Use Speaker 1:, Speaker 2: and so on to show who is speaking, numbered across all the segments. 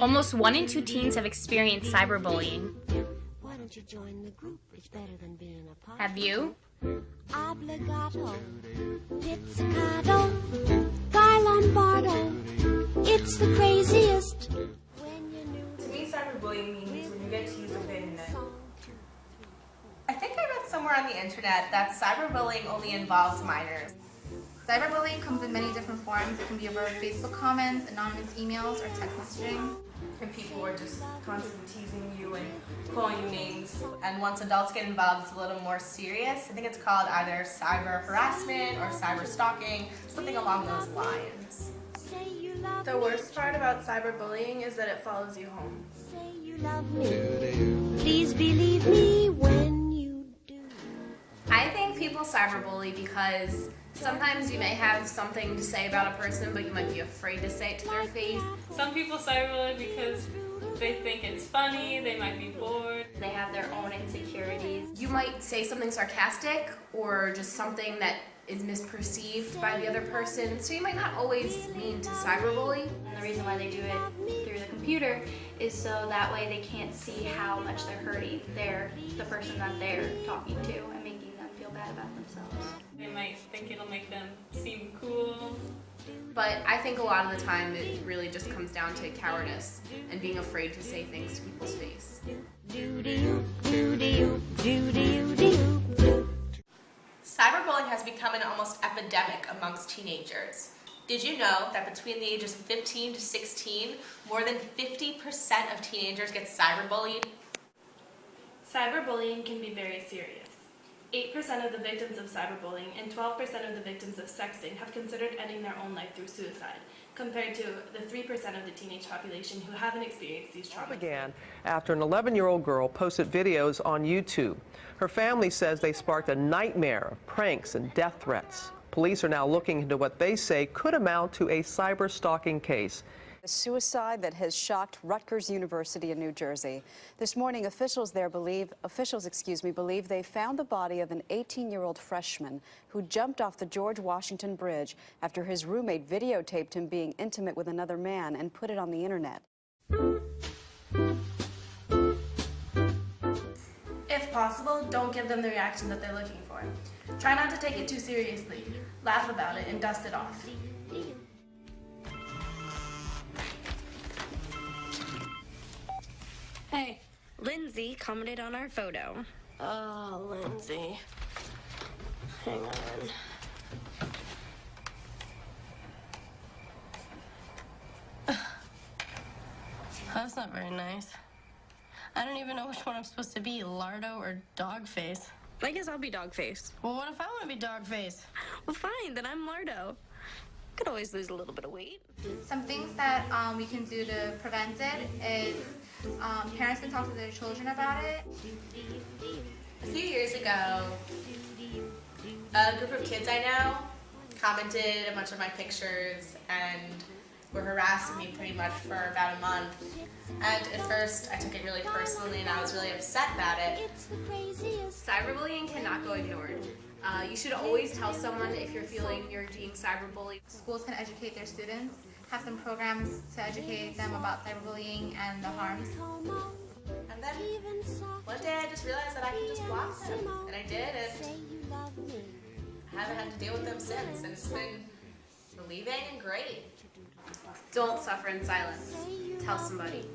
Speaker 1: Almost 1 in 2 teens have experienced cyberbullying. Have you?
Speaker 2: Obligato, pizzicato, Garlombardo, it's the craziest.
Speaker 3: To me, cyberbullying means when you get to use a bit in it. I think I read somewhere on the internet that cyberbullying only involves minors.
Speaker 4: Cyberbullying comes in many different forms. It can be over Facebook comments, anonymous emails, or text messaging.
Speaker 3: And people are just constantly teasing you and calling you names. And once adults get involved, it's a little more serious. I think it's called either cyber harassment or cyber stalking, something along those lines.
Speaker 5: The worst part about cyberbullying is that it follows you home.
Speaker 2: Say you love me, please believe me when you do.
Speaker 1: I think people cyberbully because sometimes you may have something to say about a person, but you might be afraid to say it to their face.
Speaker 6: Some people cyberbully because they think it's funny, they might be bored.
Speaker 1: They have their own insecurities. You might say something sarcastic or just something that is misperceived by the other person, so you might not always mean to cyberbully.
Speaker 7: And the reason why they do it through the computer is so that way they can't see how much they're hurting the person that they're talking to and making them feel bad about themselves.
Speaker 6: They might think it'll make them seem cool.
Speaker 1: But I think a lot of the time it really just comes down to cowardice and being afraid to say things to people's face.
Speaker 3: Cyberbullying has become an almost epidemic amongst teenagers. Did you know that between the ages of 15 to 16, more than 50% of teenagers get cyberbullied?
Speaker 5: Cyberbullying can be very serious. 8% of the victims of cyberbullying and 12% of the victims of sexting have considered ending their own life through suicide, compared to the 3% of the teenage population who haven't experienced these traumas.
Speaker 8: It began after an 11-year-old girl posted videos on YouTube. Her family says they sparked a nightmare of pranks and death threats. Police are now looking into what they say could amount to a cyber stalking case.
Speaker 9: A suicide that has shocked Rutgers University in New Jersey. This morning, officials believe they found the body of an 18-year-old freshman who jumped off the George Washington Bridge after his roommate videotaped him being intimate with another man and put it on the internet.
Speaker 5: If possible, don't give them the reaction that they're looking for. Try not to take it too seriously. Laugh about it and dust it off.
Speaker 10: Hey, Lindsay commented on our photo.
Speaker 11: Oh, Lindsay. Hang on. That's not very nice. I don't even know which one I'm supposed to be, Lardo or Dogface.
Speaker 10: I guess I'll be Dogface.
Speaker 11: Well, what if I want to be Dogface?
Speaker 10: Well, fine, then I'm Lardo. Could always lose a little bit of weight.
Speaker 4: Some things that we can do to prevent it is parents can talk to their children about it.
Speaker 3: A few years ago, a group of kids I know commented a bunch of my pictures and were harassing me pretty much for about a month. And at first, I took it really personally and I was really upset about it.
Speaker 1: Cyberbullying cannot go ignored. You should always tell someone if you're feeling you're being cyberbullied.
Speaker 4: Schools can educate their students, have some programs to educate them about cyberbullying and the harms.
Speaker 3: And then one day I just realized that I could just block them. And I did, and I haven't had to deal with them since. And it's been relieving and great.
Speaker 1: Don't suffer in silence. Tell somebody.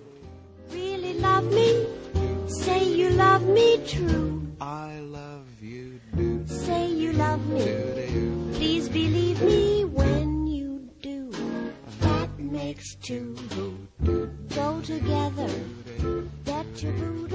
Speaker 2: Really love me? Say you love me true.
Speaker 12: I love you, do.
Speaker 2: Say you love me. Please believe me when you do. That makes two go together. Get your booty.